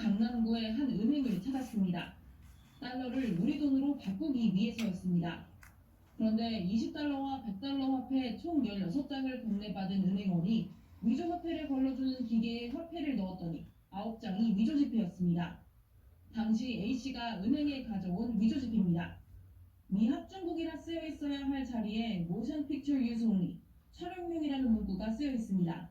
강남구의 한 은행을 찾았습니다. 달러를 우리 돈으로 바꾸기 위해서였습니다. 그런데 20달러와 100달러 화폐 총 16장을 건네받은 은행원이 위조 화폐를 걸러주는 기계에 화폐를 넣었더니 9장이 위조 지폐였습니다. 당시 A씨가 은행에 가져온 위조 지폐입니다. 미합중국이라 쓰여 있어야 할 자리에 모션 픽처 유즈 온리, 촬영용이라는 문구가 쓰여 있습니다.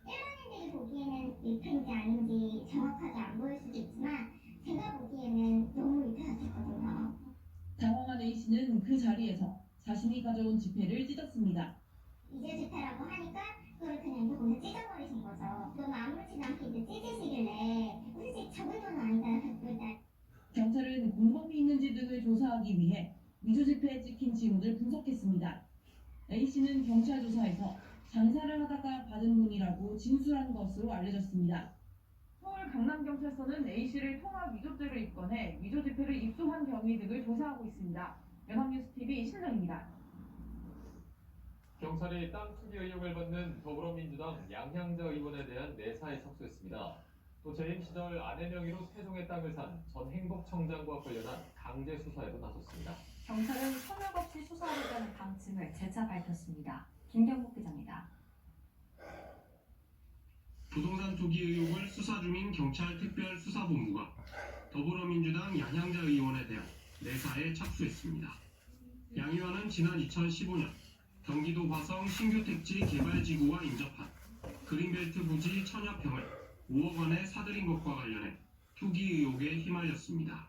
일반인들이 보기에는 위패인지 아닌지 정확하게 안 보일 수도 있지만 제가 보기에는 너무 위패 같았거든요. 당황한 A씨는 그 자리에서 자신이 가져온 지폐를 찢었습니다. 이제 지폐라고 하니까 그걸 그냥 이렇게 찢어버리신 거죠. 너무 아무렇지도 않게 이제 찢으시길래 솔직히 적은 돈은 아니잖아요. 갖고 있다. 경찰은 공범이 있는지 등을 조사하기 위해 위조 지폐에 찍힌 지문을 분석했습니다. A씨는 경찰 조사에서 장사를 하다가 받은 돈이라고 진술한 것으로 알려졌습니다. 서울 강남경찰서는 A씨를 통합 위조죄로 입건해 위조 지폐를 입수한 경위 등을 조사하고 있습니다. 연합뉴스TV 신정입니다. 경찰이 땅 투기 의혹을 받는 더불어민주당 양향자 의원에 대한 내사에 착수했습니다. 또 재임 시절 아내 명의로 세종의 땅을 산 전 행복청장과 관련한 강제 수사에도 나섰습니다. 경찰은 성역 없이 수사하려는 방침을 재차 밝혔습니다. 김경복 기자입니다. 부동산 투기 의혹을 수사 중인 경찰특별수사본부가 더불어민주당 양향자 의원에 대한 내사에 착수했습니다. 양 의원은 지난 2015년 경기도 화성 신규 택지 개발지구와 인접한 그린벨트 부지 천여평을 5억 원에 사들인 것과 관련해 투기 의혹에 휘말렸습니다.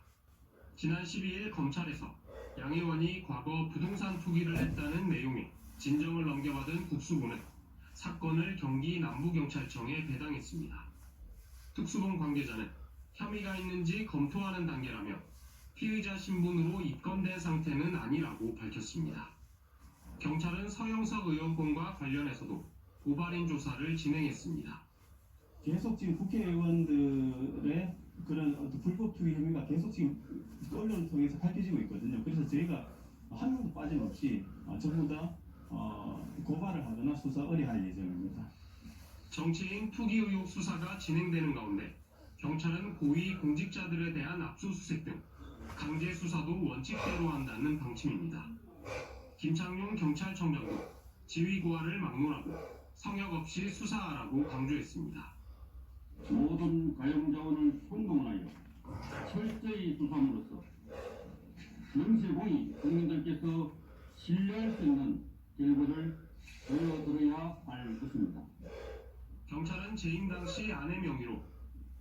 지난 12일 검찰에서 양 의원이 과거 부동산 투기를 했다는 내용의 진정을 넘겨받은 국수본은 사건을 경기 남부경찰청에 배당했습니다. 특수본 관계자는 혐의가 있는지 검토하는 단계라며 피의자 신분으로 입건된 상태는 아니라고 밝혔습니다. 경찰은 서영석 의원건과 관련해서도 고발인 조사를 진행했습니다. 계속 지금 국회의원들의 그런 어떤 불법 투기 혐의가 계속 지금 언론을 통해서 밝혀지고 있거든요. 그래서 저희가 한 명도 빠짐없이 전부 다 고발을 하거나 수사 의뢰할 예정입니다. 정치인 투기 의혹 수사가 진행되는 가운데 경찰은 고위 공직자들에 대한 압수수색 등 강제 수사도 원칙대로 한다는 방침입니다. 김창룡 경찰청장도 지휘 고하를 막론하고 성역 없이 수사하라고 강조했습니다. 모든 가용 자원을 총동원하여 철저히 수사함으로써 명실공히 국민들께서 신뢰할 수 있는 결과를 보여드려야 할 것입니다. 경찰은 재임 당시 아내 명의로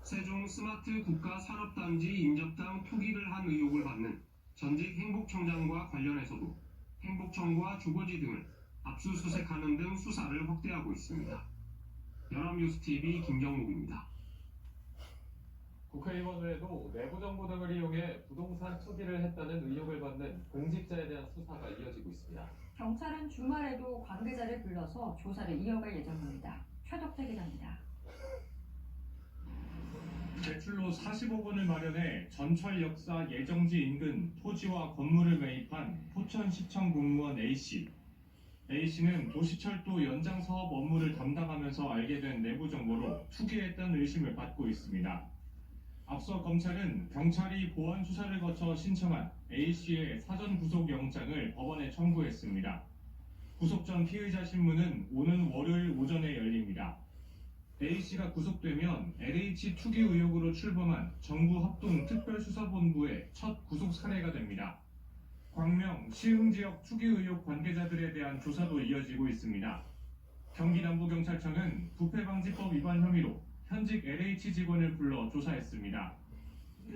세종 스마트 국가산업단지 인접당 투기를 한 의혹을 받는 전직 행복청장과 관련해서도 행복청과 주거지 등을 압수수색하는 등 수사를 확대하고 있습니다. 연합뉴스TV 김경목입니다. 국회의원 외에도 내부정보 등을 이용해 부동산 투기를 했다는 의혹을 받는 공직자에 대한 수사가 이어지고 있습니다. 경찰은 주말에도 관계자를 불러서 조사를 이어갈 예정입니다. 최덕재 기자입니다. 대출로 40억 원을 마련해 전철 역사 예정지 인근 토지와 건물을 매입한 포천시청 공무원 A씨. A씨는 도시철도 연장 사업 업무를 담당하면서 알게 된 내부 정보로 투기했다는 의심을 받고 있습니다. 앞서 검찰은 경찰이 보안 수사를 거쳐 신청한 A씨의 사전 구속 영장을 법원에 청구했습니다. 구속 전 피의자 신문은 오는 월요일 오전에 열립니다. A씨가 구속되면 LH 투기 의혹으로 출범한 정부합동특별수사본부의 첫 구속 사례가 됩니다. 광명, 시흥지역 투기 의혹 관계자들에 대한 조사도 이어지고 있습니다. 경기 남부경찰청은 부패방지법 위반 혐의로 현직 LH 직원을 불러 조사했습니다.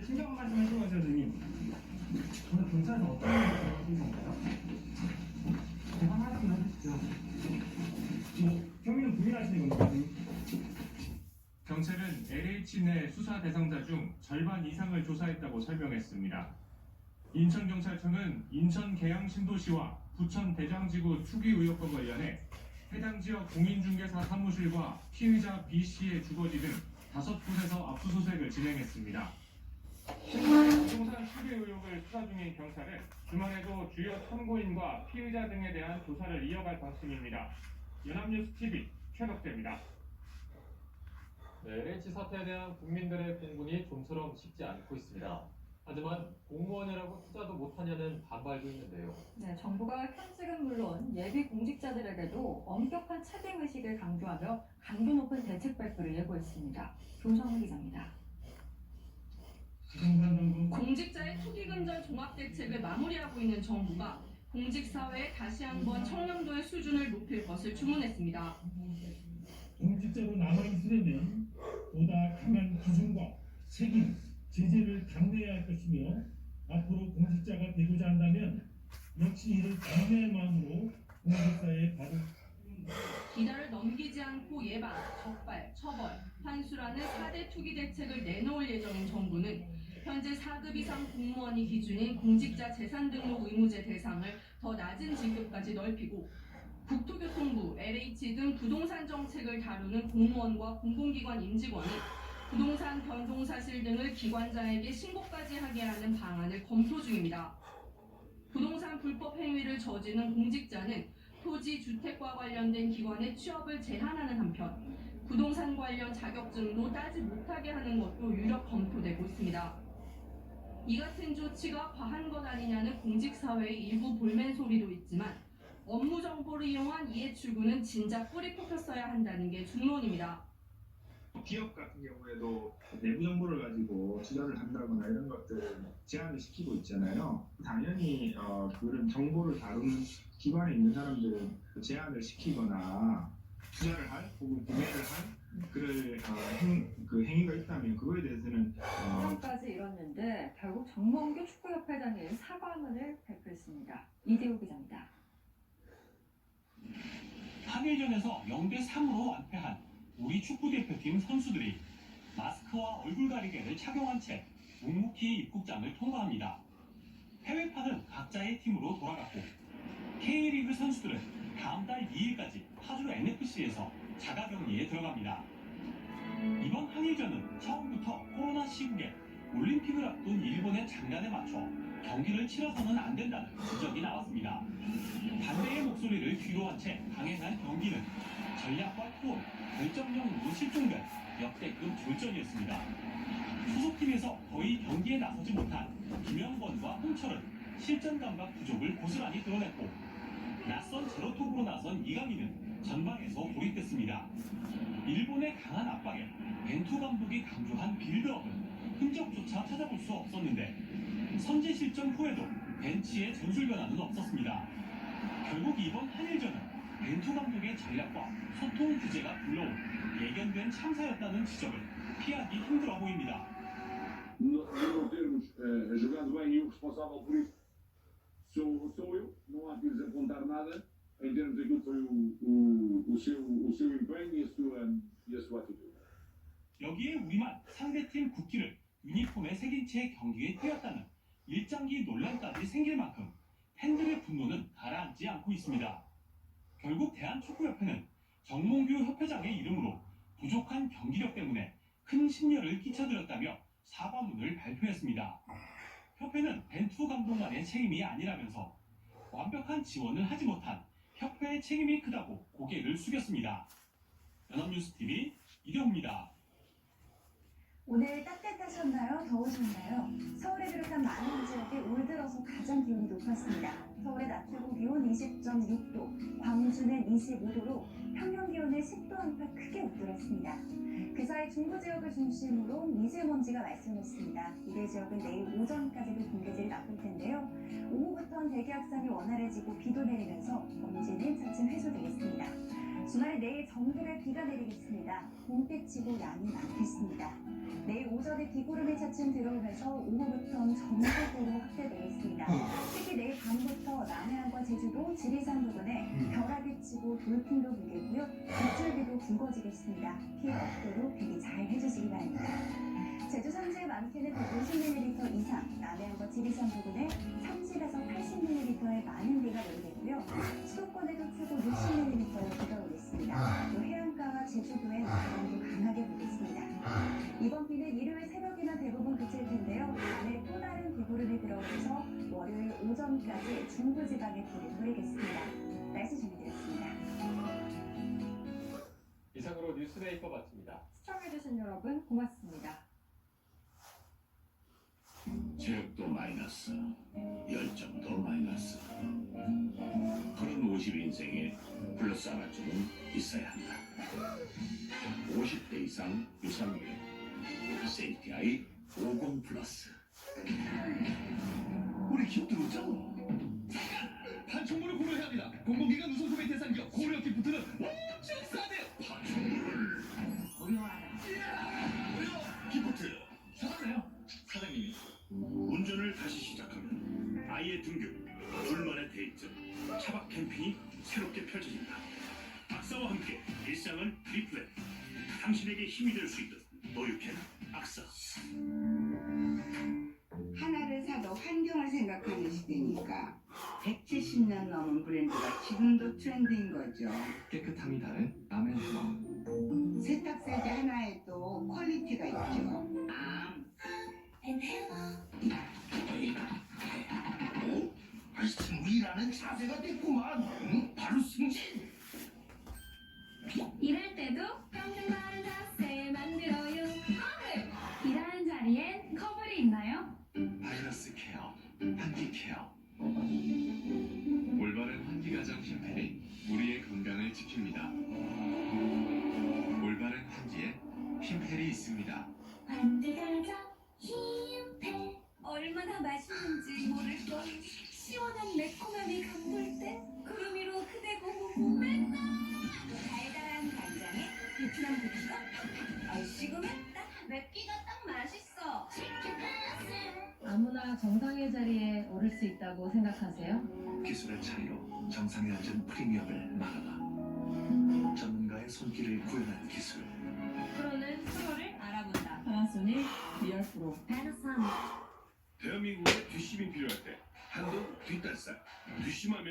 신경 말씀하신 거죠, 선생님? 오늘 경찰은 어떤 일을 하신 건가요? 대화 말씀 해주시죠. 혐의는 부인하시는 건가요? 경찰은 LH 내 수사 대상자 중 절반 이상을 조사했다고 설명했습니다. 인천경찰청은 인천 계양신도시와 부천 대장지구 투기 의혹과 관련해 해당 지역 공인중개사 사무실과 피의자 B씨의 주거지 등 5곳에서 압수수색을 진행했습니다. 부동산 투기 의혹을 수사 중인 경찰은 주말에도 주요 참고인과 피의자 등에 대한 조사를 이어갈 방침입니다. 연합뉴스TV 최덕재입니다. LH 사태에 대한 국민들의 공분이 좀처럼 쉽지 않고 있습니다. 하지만 공무원이라고 투자도 못하냐는 반발도 있는데요. 네, 정부가 현직은 물론 예비 공직자들에게도 엄격한 책임의식을 강조하며 강도 높은 대책 발표를 예고했습니다. 조성훈 기자입니다. 공직자의 투기근절 종합대책을 마무리하고 있는 정부가 공직사회에 다시 한번 청렴도의 수준을 높일 것을 주문했습니다. 공직자로 남아있으려면 보다 강한 기준과 책임, 제재를 강화해야 할 것이며 앞으로 공직자가 되고자 한다면 역시 이를 당연의 마음으로 공직사회에 바로 기다를 넘기지 않고 예방, 적발, 처벌, 환수라는 4대 투기 대책을 내놓을 예정인 정부는 현재 4급 이상 공무원이 기준인 공직자 재산등록 의무제 대상을 더 낮은 직급까지 넓히고 국토교통부, LH 등 부동산 정책을 다루는 공무원과 공공기관 임직원이 부동산 변동 사실 등을 기관장에게 신고까지 하게 하는 방안을 검토 중입니다. 부동산 불법 행위를 저지른 공직자는 토지, 주택과 관련된 기관의 취업을 제한하는 한편 부동산 관련 자격증도 따지 못하게 하는 것도 유력 검토되고 있습니다. 이 같은 조치가 과한 것 아니냐는 공직사회의 일부 볼멘 소리도 있지만 업무 정보를 이용한 이해 출구는 진작 뿌리 뽑혔어야 한다는 게 중론입니다. 기업 같은 경우에도 내부 정보를 가지고 투자를 한다거나 이런 것들 제한을 시키고 있잖아요. 당연히 그런 정보를 다루는 기관에 있는 사람들 제한을 시키거나 투자를 할 혹은 구매를 할 그 행위가 있다면 그거에 대해서는 사건까지 이뤘는데 결국 정몽규 축구협회장이 사과문을 발표했습니다. 이대호 기자입니다. 한일전에서 0대3으로 완패한 우리 축구대표팀 선수들이 마스크와 얼굴 가리개를 착용한 채 묵묵히 입국장을 통과합니다. 해외파는 각자의 팀으로 돌아갔고 K리그 선수들은 다음 달 2일까지 파주 NFC에서 자가격리에 들어갑니다. 이번 한일전은 처음부터 코로나 시국에 올림픽을 앞둔 일본의 장난에 맞춰 경기를 치러서는 안 된다는 지적이 나왔습니다. 반대의 목소리를 뒤로한 채 강행한 경기는 전략과 투혼, 결정력으로 실종된 역대급 졸전이었습니다. 소속팀에서 거의 경기에 나서지 못한 김영권과 홍철은 실전 감각 부족을 고스란히 드러냈고 낯선 제로톱으로 나선 이강인은 전방에서 고립됐습니다. 일본의 강한 압박에 벤투 감독이 강조한 빌드업은 흔적조차 찾아볼 수 없었는데 선제 실점 후에도 벤치의 전술 변화는 없었습니다. 결국 이번 한일전은 벤투 감독의 전략과 소통 부재가 불러온 예견된 참사였다는 지적을 피하기 힘들어 보입니다. não termos jogado bem e o responsável por isso sou eu. Não há que lhes apontar nada em termos daquilo que foi o seu empenho e a sua atitude. 여기에 우리만 상대팀 국기를 유니폼에 새긴 채 경기에 뛰었다는 일장기 논란까지 생길 만큼 팬들의 분노는 가라앉지 않고 있습니다. 결국 대한축구협회는 정몽규 협회장의 이름으로 부족한 경기력 때문에 큰 심려를 끼쳐드렸다며 사과문을 발표했습니다. 협회는 벤투 감독만의 책임이 아니라면서 완벽한 지원을 하지 못한 협회의 책임이 크다고 고개를 숙였습니다. 연합뉴스TV 이대호입니다. 오늘 따뜻하셨나요? 더우셨나요? 서울에 비롯한 많은 지역에 올 들어서 가장 기온이 높았습니다. 서울의 낮 최고 기온 20.6도, 광주는 25도로 평년 기온을 10도 안팎 크게 웃돌았습니다. 그 사이 중부 지역을 중심으로 미세먼지가 날쌘했습니다. 이들 지역은 내일 오전까지도 공기질이 나쁠 텐데요. 오후부터는 대기 확산이 원활해지고 비도 내리면서 먼지는 차츰 해소되겠습니다. 주말에 내일 전국에 비가 내리겠습니다. 봄비치고 양이 많겠습니다. 내일 오전에 비구름이 차츰 들어오면서 오후부터는 전국으로 확대되겠습니다. 특히 내일 밤부터 남해안과 제주도, 지리산 부근에 벼락이 치고 돌풍도 불겠고요. 빗줄기도 굵어지겠습니다. 피해 없도록 대기 잘 해주시기 바랍니다. 제주 산지의 많게는 150mm 이상, 남해안과 지리산 부근에 30에서 80mm의 많은 비가 내리겠고요. 수도권에도 최고 60mm의 비가 오겠습니다. 또 해안가와 제주도에 바람도 강하게 불겠습니다. 이번 비는 일요일 새벽이나 대부분 그칠 텐데요. 밤에 또 다른 비구름이 들어오면서 월요일 오전까지 중부지방에 비를 뿌리겠습니다. 날씨 전해드렸습니다. 이상으로 뉴스데이터 마칩니다. 시청해주신 여러분 고맙습니다. 체력도 마이너스, 열정도 마이너스. 그런 50인생에 플러스 하나쯤은 있어야 한다. 50대 이상 유산균 세이티아이 50 플러스. 우리 기업 들어오죠? 판촉물을 고려해야 합니다. 공공기관 우선 구매 대상 기업 고려 기프트는 엄청 싸네요. 판촉물 고려하라. 고려 기프트 싸네요. 사장님이 운전을 다시 시작하면 아이의 등교, 둘만의 데이트, 차박 캠핑이 새롭게 펼쳐진다. 악사와 함께 일상은 리플렛. 당신에게 힘이 될 수 있듯 노유캔 악사. 하나를 사도 환경을 생각하는 시대니까 170년 넘은 브랜드가 지금도 트렌드인 거죠. 깨끗함이 다른 라멘hel러. 세탁세제 하나에도 퀄리티가 있죠. 승리라는 자세가 됐구만. 바로 승진. 일할 때도 평균 바른 자세 만들어요. 일하는 자리엔 커블이 있나요? 바이러스 케어, 환기 케어. 올바른 환기 가정 쉼페리 우리의 건강을 지킵니다. 올바른 환기에 쉼페리 있습니다. 환기 가정 쉼페. 얼마나 맛있는지 모를 걸. 시원한 매콤함이 감돌 때 구름 위로 그대고 보고 맨날 달달한 간장에 베트남 고추가 식으면 딱 맵기가 딱 맛있어. 아무나 정상의 자리에 오를 수 있다고 생각하세요? 기술의 차이로 정상에 앉은 프리미엄을 말하다. 전문가의 손길을 구현한 기술. 프로는 프로를 알아본다. 파나소닉 리얼 프로. 파나소닉. 대한민국에 뒷심이 필요할 때 한돈 뒷달살. 뒷심하면